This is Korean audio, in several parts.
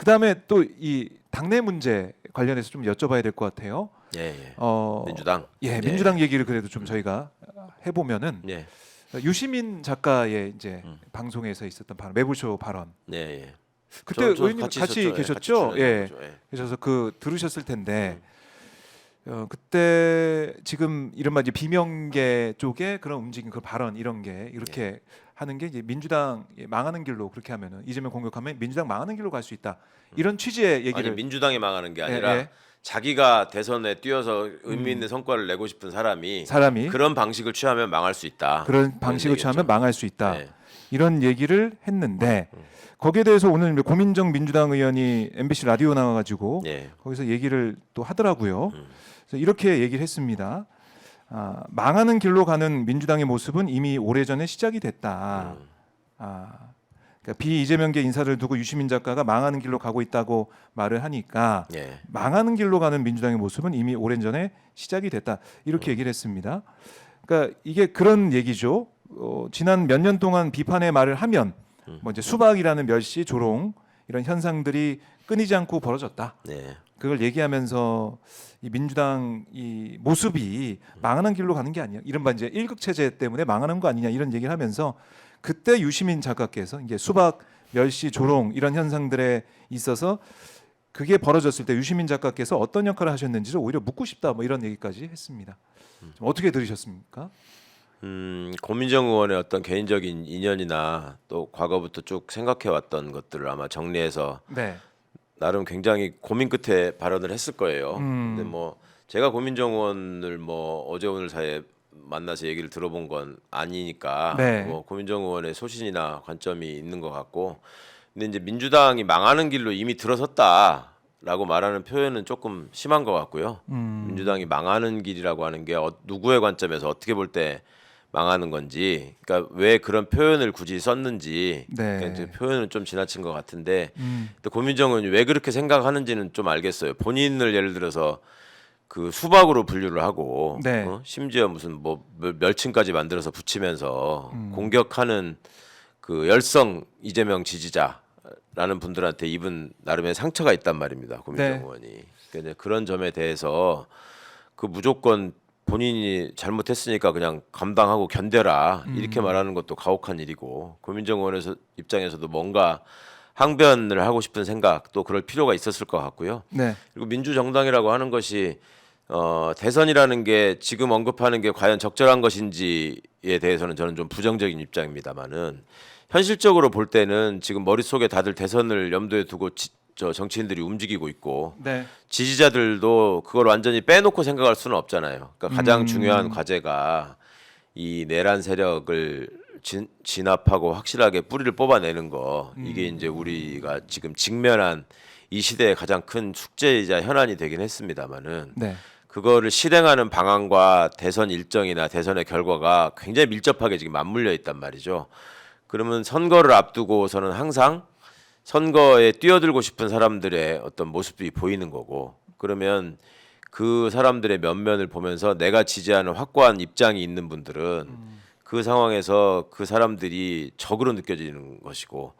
그다음에 또 이 당내 문제 관련해서 좀 여쭤봐야 될 것 같아요. 예, 예. 어, 민주당. 예, 민주당 얘기를 그래도 좀 저희가 해보면은 예. 유시민 작가의 이제 음. 방송에서 있었던 발언, 매불쇼 발언. 예, 예. 그때 저 의원님 같이 같이 있었죠. 예, 계셨죠? 같이 예. 출연한 거죠. 예. 그래서 그 들으셨을 텐데 그때 지금 이른바 이제 비명계 쪽에 그런 움직임, 그 발언 이런 게 이렇게 하는 게 이제 민주당 망하는 길로 그렇게 하면은 이재명 공격하면 민주당 망하는 길로 갈 수 있다. 이런 취지의 아니 얘기를 민주당이 망하는 게 예, 아니라 예. 자기가 대선에 뛰어서 의미 있는 성과를 내고 싶은 사람이 사람이 그런 방식을 취하면 망할 수 있다. 그런 방식을 취하면 망할 수 있다. 네. 이런 얘기를 했는데 거기에 대해서 오늘 고민정 민주당 의원이 MBC 라디오 나와가지고 예. 거기서 얘기를 또 하더라고요. 그래서 이렇게 얘기를 했습니다. 망하는 길로 가는 민주당의 모습은 이미 오래전에 시작이 됐다. 그러니까 비이재명계 인사를 두고 유시민 작가가 망하는 길로 가고 있다고 말을 하니까 예. 망하는 길로 가는 민주당의 모습은 이미 오래전에 시작이 됐다. 이렇게 얘기를 했습니다. 그러니까 이게 그런 얘기죠. 지난 몇 년 동안 비판의 말을 하면 뭐 이제 수박이라는 멸시, 조롱 이런 현상들이 끊이지 않고 벌어졌다. 네. 그걸 얘기하면서 이 민주당 이 모습이 망하는 길로 가는 게 아니야. 이른바 이제 일극 체제 때문에 망하는 거 아니냐 이런 얘기를 하면서 그때 유시민 작가께서 이제 수박, 멸시, 조롱 이런 현상들에 있어서 그게 벌어졌을 때 유시민 작가께서 어떤 역할을 하셨는지를 오히려 묻고 싶다 뭐 이런 얘기까지 했습니다. 좀 어떻게 들으셨습니까? 고민정 의원의 어떤 개인적인 인연이나 또 과거부터 쭉 생각해왔던 것들을 아마 정리해서 네. 나름 굉장히 고민 끝에 발언을 했을 거예요. 근데 뭐 제가 고민정 의원을 뭐 어제 오늘 사이에 만나서 얘기를 들어본 건 아니니까 네. 뭐 고민정 의원의 소신이나 관점이 있는 것 같고, 근데 이제 민주당이 망하는 길로 이미 들어섰다라고 말하는 표현은 조금 심한 것 같고요. 민주당이 망하는 길이라고 하는 게 누구의 관점에서 어떻게 볼 때 망하는 건지, 그러니까 왜 그런 표현을 굳이 썼는지, 네. 그러니까 이제 표현은 좀 지나친 것 같은데, 또 고민정은 왜 그렇게 생각하는지는 좀 알겠어요. 본인을 예를 들어서 그 수박으로 분류를 하고 네. 심지어 무슨 뭐 멸칭까지 만들어서 붙이면서 공격하는 그 열성 이재명 지지자라는 분들한테 입은 나름의 상처가 있단 말입니다. 고민정 네. 의원이. 그러니까 이제 그런 점에 대해서 그 무조건 본인이 잘못했으니까 그냥 감당하고 견뎌라 이렇게 말하는 것도 가혹한 일이고, 고민정 의원의 입장에서도 뭔가 항변을 하고 싶은 생각, 또 그럴 필요가 있었을 것 같고요. 네. 그리고 민주정당이라고 하는 것이 대선이라는 게 지금 언급하는 게 과연 적절한 것인지에 대해서는 저는 좀 부정적인 입장입니다만은, 현실적으로 볼 때는 지금 머릿속에 다들 대선을 염두에 두고 저 정치인들이 움직이고 있고, 네. 지지자들도 그걸 완전히 빼놓고 생각할 수는 없잖아요. 그러니까 가장 중요한 과제가 이 내란 세력을 진압하고 확실하게 뿌리를 뽑아내는 거, 이게 이제 우리가 지금 직면한 이 시대의 가장 큰 숙제이자 현안이 되긴 했습니다만은, 네. 그거를 실행하는 방안과 대선 일정이나 대선의 결과가 굉장히 밀접하게 지금 맞물려 있단 말이죠. 그러면 선거를 앞두고서는 항상 선거에 뛰어들고 싶은 사람들의 어떤 모습이 보이는 거고, 그러면 그 사람들의 면면을 보면서 내가 지지하는 확고한 입장이 있는 분들은 그 상황에서 그 사람들이 적으로 느껴지는 것이고,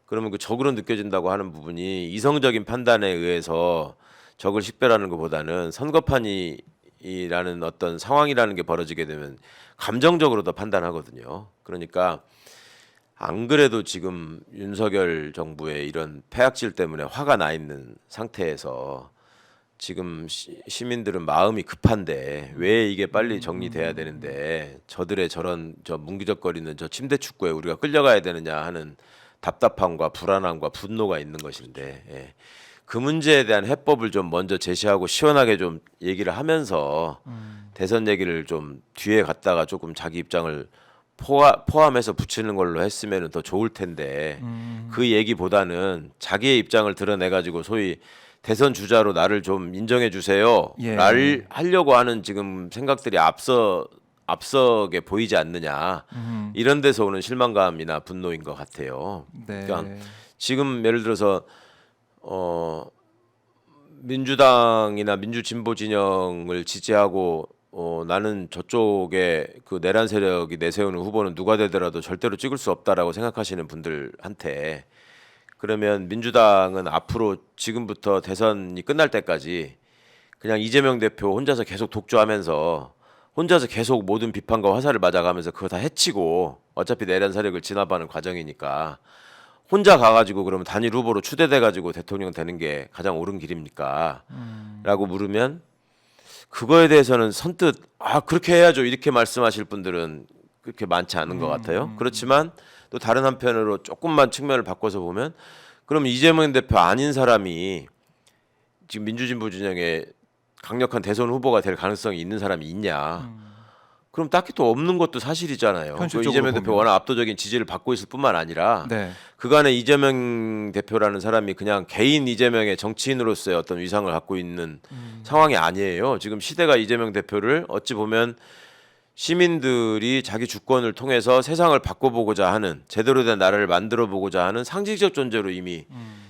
그러면 그 적으로 느껴진다고 하는 부분이 이성적인 판단에 의해서 적을 식별하는 것보다는 선거판이라는 어떤 상황이라는 게 벌어지게 되면 감정적으로 더 판단하거든요. 그러니까 안 그래도 지금 윤석열 정부의 이런 폐악질 때문에 화가 나 있는 상태에서 지금 시민들은 마음이 급한데 왜 이게 빨리 정리돼야 되는데 저들의 저런 저 뭉기적거리는 저 침대 축구에 우리가 끌려가야 되느냐 하는 답답함과 불안함과 분노가 있는 것인데, 예. 그 문제에 대한 해법을 좀 먼저 제시하고 시원하게 좀 얘기를 하면서 대선 얘기를 좀 뒤에 갔다가 조금 자기 입장을 포함해서 붙이는 걸로 했으면 더 좋을 텐데, 그 얘기보다는 자기의 입장을 드러내 가지고 소위 대선 주자로 나를 좀 인정해 주세요. 예. 를 하려고 하는 지금 생각들이 앞서게 보이지 않느냐. 이런 데서 오는 실망감이나 분노인 것 같아요. 네. 그러니까 지금 예를 들어서 민주당이나 민주진보 진영을 지지하고 나는 저쪽에 그 내란 세력이 내세우는 후보는 누가 되더라도 절대로 찍을 수 없다라고 생각하시는 분들한테 그러면 민주당은 앞으로 지금부터 대선이 끝날 때까지 그냥 이재명 대표 혼자서 계속 독주하면서 혼자서 계속 모든 비판과 화살을 맞아가면서 그거 다 해치고 어차피 내란 세력을 진압하는 과정이니까 혼자 가가지고 그러면 단일 후보로 추대돼가지고 대통령 되는 게 가장 옳은 길입니까? 라고 물으면 그거에 대해서는 선뜻 그렇게 해야죠 이렇게 말씀하실 분들은 그렇게 많지 않은 것 같아요. 그렇지만 또 다른 한편으로 조금만 측면을 바꿔서 보면 그럼 이재명 대표 아닌 사람이 지금 민주진보 진영에 강력한 대선 후보가 될 가능성이 있는 사람이 있냐? 그럼 딱히 또 없는 것도 사실이잖아요. 그 현실적으로 이재명 대표 보면. 워낙 압도적인 지지를 받고 있을 뿐만 아니라 네. 그간에 이재명 대표라는 사람이 그냥 개인 이재명의 정치인으로서의 어떤 위상을 갖고 있는 상황이 아니에요. 지금 시대가 이재명 대표를 어찌 보면 시민들이 자기 주권을 통해서 세상을 바꿔보고자 하는 제대로 된 나라를 만들어보고자 하는 상징적 존재로 이미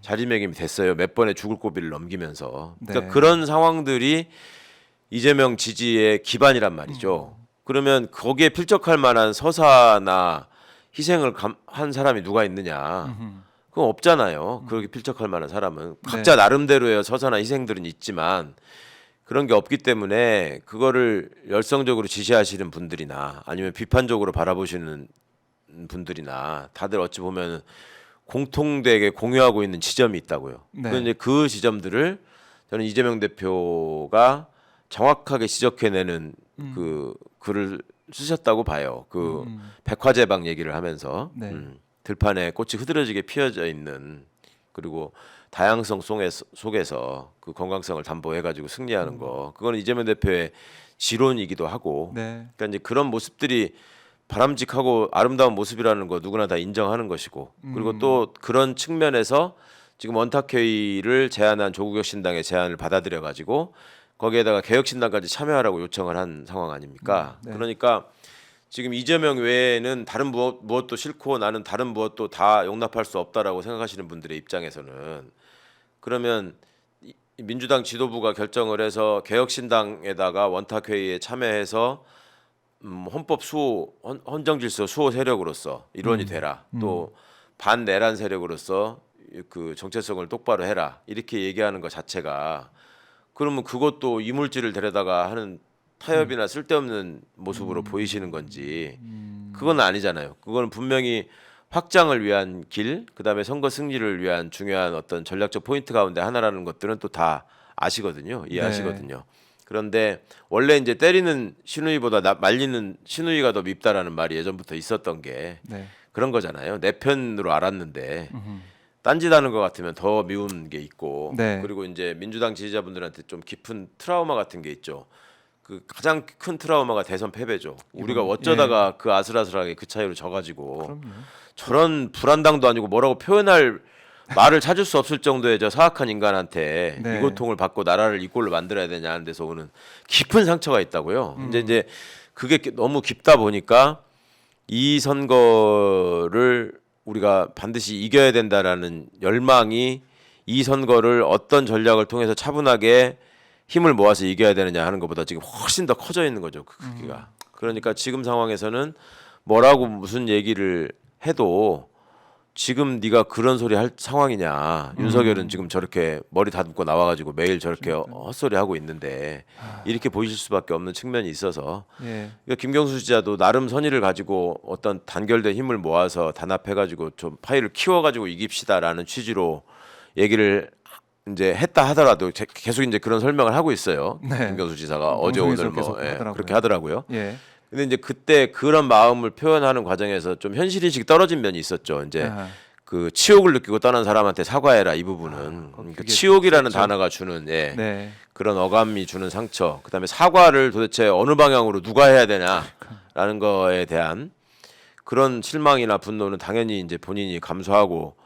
자리매김이 됐어요. 몇 번의 죽을 고비를 넘기면서. 그러니까 네. 그런 상황들이 이재명 지지의 기반이란 말이죠. 그러면 거기에 필적할 만한 서사나 희생을 한 사람이 누가 있느냐? 그건 없잖아요. 그렇게 필적할 만한 사람은 각자 나름대로의 서사나 희생들은 있지만 그런 게 없기 때문에 그거를 열성적으로 지지하시는 분들이나 아니면 비판적으로 바라보시는 분들이나 다들 어찌 보면 공통되게 공유하고 있는 지점이 있다고요. 네. 그런데 그 지점들을 저는 이재명 대표가 정확하게 지적해내는 그 글을 쓰셨다고 봐요. 그 백화제방 얘기를 하면서 네. 들판에 꽃이 흐드러지게 피어져 있는 그리고 다양성 속에서 그 건강성을 담보해가지고 승리하는 거 그거는 이재명 대표의 지론이기도 하고 네. 그러니까 이제 그런 모습들이 바람직하고 아름다운 모습이라는 거 누구나 다 인정하는 것이고 그리고 또 그런 측면에서 지금 원탁회의를 제안한 조국혁 신당의 제안을 받아들여 가지고 거기에다가 개혁신당까지 참여하라고 요청을 한 상황 아닙니까? 네. 그러니까 지금 이재명 외에는 다른 무엇도 싫고 나는 다른 무엇도 다 용납할 수 없다라고 생각하시는 분들의 입장에서는 그러면 민주당 지도부가 결정을 해서 개혁신당에다가 원탁회의에 참여해서 헌법 수호 헌정질서 수호 세력으로서 일원이 되라 또 반내란 세력으로서 그 정체성을 똑바로 해라 이렇게 얘기하는 것 자체가 그러면 그것도 이물질을 데려다가 하는 타협이나 쓸데없는 모습으로 보이시는 건지 그건 아니잖아요. 그거는 분명히 확장을 위한 길, 그다음에 선거 승리를 위한 중요한 어떤 전략적 포인트 가운데 하나라는 것들은 또 다 아시거든요. 이해하시거든요. 그런데 원래 이제 때리는 신우이보다 말리는 신우이가 더 밉다라는 말이 예전부터 있었던 게 네. 그런 거잖아요. 내 편으로 알았는데 딴짓하는 것 같으면 더 미운 게 있고 네. 그리고 이제 민주당 지지자분들한테 좀 깊은 트라우마 같은 게 있죠. 그 가장 큰 트라우마가 대선 패배죠. 우리가 어쩌다가 그 아슬아슬하게 그 차이로 져가지고 그럼요. 저런 불안당도 아니고 뭐라고 표현할 말을 찾을 수 없을 정도의 저 사악한 인간한테 네. 이 고통을 받고 나라를 이 꼴로 만들어야 되냐는 데서 오는 깊은 상처가 있다고요. 이제 그게 너무 깊다 보니까 이 선거를 우리가 반드시 이겨야 된다라는 열망이 이 선거를 어떤 전략을 통해서 차분하게 힘을 모아서 이겨야 되느냐 하는 것보다 지금 훨씬 더 커져 있는 거죠. 그 크기가. 그러니까 지금 상황에서는 뭐라고 무슨 얘기를 해도 지금 네가 그런 소리 할 상황이냐. 윤석열은 지금 저렇게 머리 다듬고 나와가지고 매일 저렇게 헛소리 하고 있는데 이렇게 보이실 수밖에 없는 측면이 있어서 예. 그러니까 김경수 지자도 나름 선의를 가지고 어떤 단결된 힘을 모아서 단합해가지고 좀 파일을 키워가지고 이깁시다라는 취지로 얘기를 이제 했다 하더라도 계속 이제 그런 설명을 하고 있어요. 네. 김경수 지사가 어제 오늘 뭐 계속 하더라고요. 그렇게 하더라고요. 예. 근데 이제 그때 그런 마음을 표현하는 과정에서 좀 현실 인식이 떨어진 면이 있었죠. 이제 아하. 그 치욕을 느끼고 떠난 사람한테 사과해라 이 부분은 그게 그 치욕이라는 그렇죠. 단어가 주는 네. 그런 어감이 주는 상처. 그다음에 사과를 도대체 어느 방향으로 누가 해야 되냐라는 거에 대한 그런 실망이나 분노는 당연히 이제 본인이 감수하고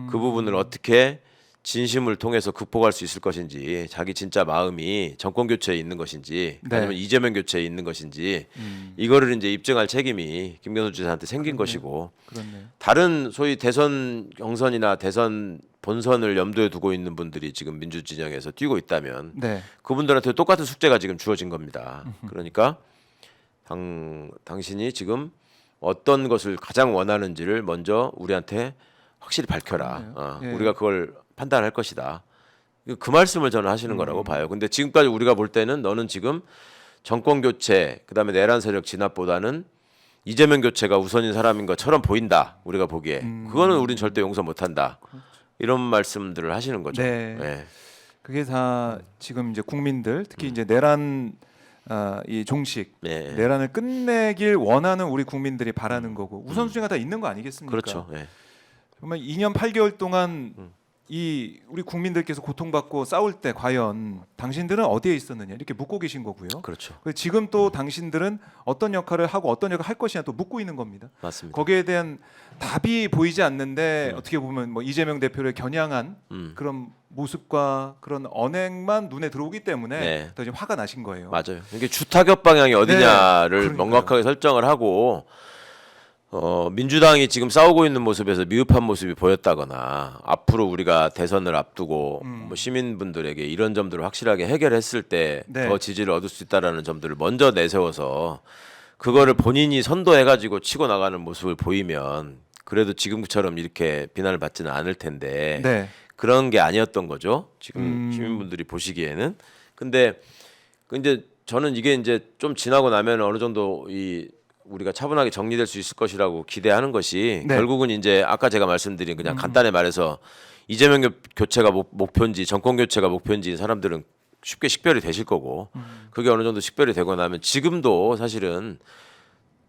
그 부분을 어떻게 진심을 통해서 극복할 수 있을 것인지 자기 진짜 마음이 정권 교체에 있는 것인지 네. 아니면 이재명 교체에 있는 것인지 이거를 이제 입증할 책임이 김경수 지사한테 생긴 것이고 그렇네요. 다른 소위 대선 경선이나 대선 본선을 염두에 두고 있는 분들이 지금 민주 진영에서 뛰고 있다면 네. 그분들한테 똑같은 숙제가 지금 주어진 겁니다. 그러니까 당신이 지금 어떤 것을 가장 원하는지를 먼저 우리한테 확실히 밝혀라. 그러네요. 예. 우리가 그걸 판단할 것이다. 그 말씀을 저는 하시는 거라고 봐요. 근데 지금까지 우리가 볼 때는 너는 지금 정권 교체 그다음에 내란 세력 진압보다는 이재명 교체가 우선인 사람인 것처럼 보인다. 우리가 보기에 그거는 우린 절대 용서 못한다. 이런 말씀들을 하시는 거죠. 네. 예. 그게 다 지금 이제 국민들 특히 이제 내란 이 종식 예. 내란을 끝내길 원하는 우리 국민들이 바라는 거고 우선순위가 다 있는 거 아니겠습니까? 그렇죠. 예. 정말 2년 8개월 동안 이 우리 국민들께서 고통받고 싸울 때 과연 당신들은 어디에 있었느냐 이렇게 묻고 계신 거고요. 그렇죠. 그리고 지금 또 당신들은 어떤 역할을 하고 어떤 역할을 할 것이냐 또 묻고 있는 겁니다. 맞습니다. 거기에 대한 답이 보이지 않는데 어떻게 보면 뭐 이재명 대표를 겨냥한 그런 모습과 그런 언행만 눈에 들어오기 때문에 네. 더 지금 화가 나신 거예요. 맞아요. 이게 주타격 방향이 어디냐를 그러니까요. 명확하게 설정을 하고 민주당이 지금 싸우고 있는 모습에서 미흡한 모습이 보였다거나 앞으로 우리가 대선을 앞두고 뭐 시민분들에게 이런 점들을 확실하게 해결했을 때 더 네. 지지를 얻을 수 있다라는 점들을 먼저 내세워서 그거를 본인이 선도해가지고 치고 나가는 모습을 보이면 그래도 지금처럼 이렇게 비난을 받지는 않을 텐데 네. 그런 게 아니었던 거죠. 지금 시민분들이 보시기에는. 근데 이제 저는 이게 이제 좀 지나고 나면 어느 정도 우리가 차분하게 정리될 수 있을 것이라고 기대하는 것이 네. 결국은 이제 아까 제가 말씀드린 그냥 간단히 말해서 이재명 교체가 목표인지 정권 교체가 목표인지 사람들은 쉽게 식별이 되실 거고 그게 어느 정도 식별이 되고 나면 지금도 사실은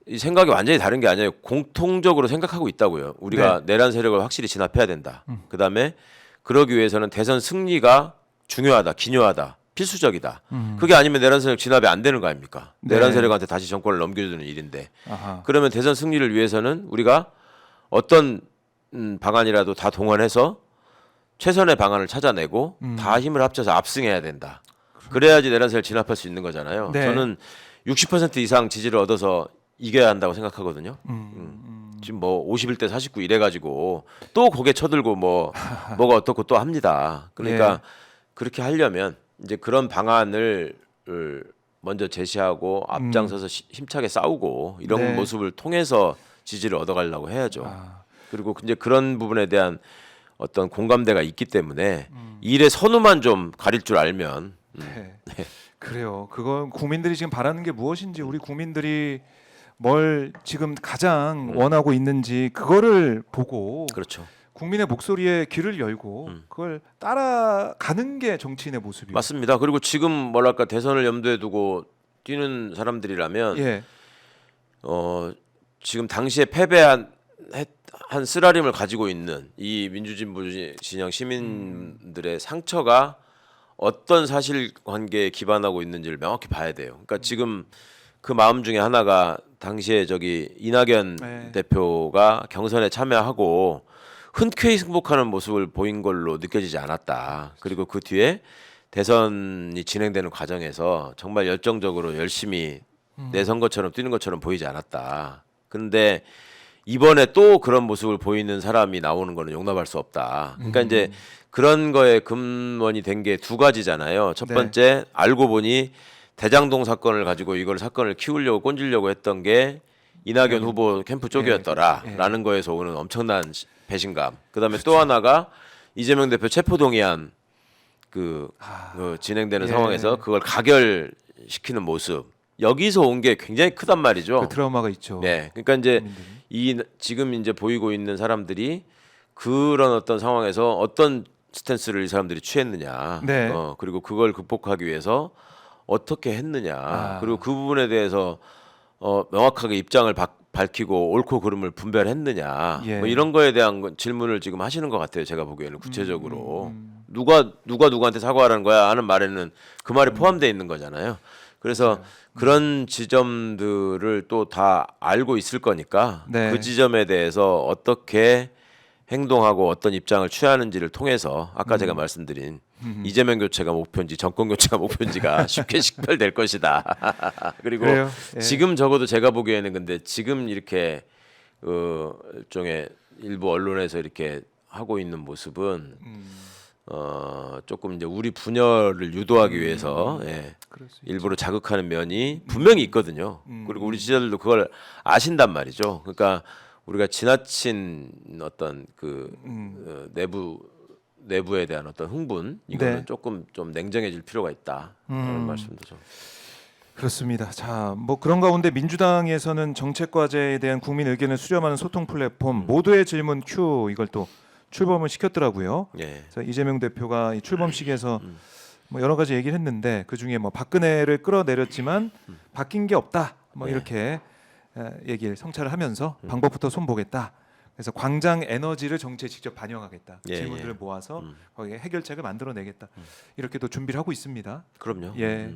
이 생각이 완전히 다른 게 아니에요. 공통적으로 생각하고 있다고요. 우리가 내란 세력을 확실히 진압해야 된다. 그다음에 그러기 위해서는 대선 승리가 중요하다, 기묘하다, 필수적이다. 그게 아니면 내란 세력 진압이 안 되는 거 아닙니까? 네. 내란 세력한테 다시 정권을 넘겨주는 일인데. 아하. 그러면 대선 승리를 위해서는 우리가 어떤 방안이라도 다 동원해서 최선의 방안을 찾아내고 다 힘을 합쳐서 압승해야 된다. 그래야지 내란 세력을 진압할 수 있는 거잖아요. 네. 저는 60% 이상 지지를 얻어서 이겨야 한다고 생각하거든요. 지금 뭐 51대 49 이래가지고 또 고개 쳐들고 뭐가 어떻고 또 합니다. 그러니까 예. 그렇게 하려면 이제 그런 방안을 먼저 제시하고 앞장서서 힘차게 싸우고 이런 네. 모습을 통해서 지지를 얻어가려고 해야죠. 아. 그리고 이제 그런 부분에 대한 어떤 공감대가 있기 때문에 일의 선우만 좀 가릴 줄 알면 네. 그래요. 그건 국민들이 지금 바라는 게 무엇인지 우리 국민들이 뭘 지금 가장 원하고 있는지 그거를 보고 그렇죠. 국민의 목소리에 귀를 열고 그걸 따라가는 게 정치인의 모습이에요. 맞습니다. 그리고 지금 뭐랄까 대선을 염두에 두고 뛰는 사람들이라면 예. 지금 당시에 패배한 한 쓰라림을 가지고 있는 이 민주진보 진영 시민들의 상처가 어떤 사실관계에 기반하고 있는지를 명확히 봐야 돼요. 그러니까 지금 그 마음 중에 하나가 당시에 이낙연 네. 대표가 경선에 참여하고 흔쾌히 승복하는 모습을 보인 걸로 느껴지지 않았다. 그리고 그 뒤에 대선이 진행되는 과정에서 정말 열정적으로 열심히 내 선거처럼 뛰는 것처럼 보이지 않았다. 그런데 이번에 또 그런 모습을 보이는 사람이 나오는 거는 용납할 수 없다. 그러니까 이제 그런 거에 근원이 된 게 두 가지잖아요. 첫 네. 번째 알고 보니 대장동 사건을 가지고 이걸 사건을 키우려고 꼰지려고 했던 게 이낙연 후보 캠프 쪽이었더라라는 거에서 오는 엄청난 배신감. 그다음에 또 하나가 이재명 대표 체포동의안 그 진행되는 예. 상황에서 그걸 가결시키는 모습. 여기서 온 게 굉장히 크단 말이죠. 그 트라우마가 있죠. 네, 그러니까 이제 국민들이. 지금 이제 보이고 있는 사람들이 그런 어떤 상황에서 어떤 스탠스를 이 사람들이 취했느냐, 네. 그리고 그걸 극복하기 위해서 어떻게 했느냐, 그리고 그 부분에 대해서 명확하게 입장을 밝히고 옳고 그름을 분별했느냐, 예. 뭐 이런 거에 대한 질문을 지금 하시는 것 같아요. 제가 보기에는 구체적으로 누가 누구한테 사과하라는 거야 하는 말에는 그 말이 포함되어 있는 거잖아요. 그래서 그런 지점들을 또 다 알고 있을 거니까 네. 그 지점에 대해서 어떻게 행동하고 어떤 입장을 취하는지를 통해서 아까 제가 말씀드린 이재명 교체가 목표인지 정권 교체가 목표인지가 쉽게 식별될 것이다. 그리고 그래요. 예. 지금 적어도 제가 보기에는 근데 지금 이렇게 일종의 일부 언론에서 이렇게 하고 있는 모습은 조금 이제 우리 분열을 유도하기 위해서 그럴 수 일부러 자극하는 면이 분명히 있거든요. 그리고 우리 지지자들도 그걸 아신단 말이죠. 그러니까 우리가 지나친 어떤 그 내부에 대한 어떤 흥분 이거는 네. 조금 좀 냉정해질 필요가 있다. 그런 말씀도 좀. 그렇습니다. 자, 뭐 그런 가운데 민주당에서는 정책 과제에 대한 국민 의견을 수렴하는 소통 플랫폼 모두의 질문 큐 이걸 또 출범을 시켰더라고요. 예. 그래서 이재명 대표가 이 출범식에서 뭐 여러 가지 얘기를 했는데 그 중에 뭐 박근혜를 끌어내렸지만 바뀐 게 없다. 뭐 네. 이렇게 얘기를 성찰을 하면서 방법부터 손보겠다. 그래서 광장 에너지를 정치에 직접 반영하겠다. 예, 질문들을 예. 모아서 거기에 해결책을 만들어내겠다. 이렇게 또 준비를 하고 있습니다. 그럼요. 예.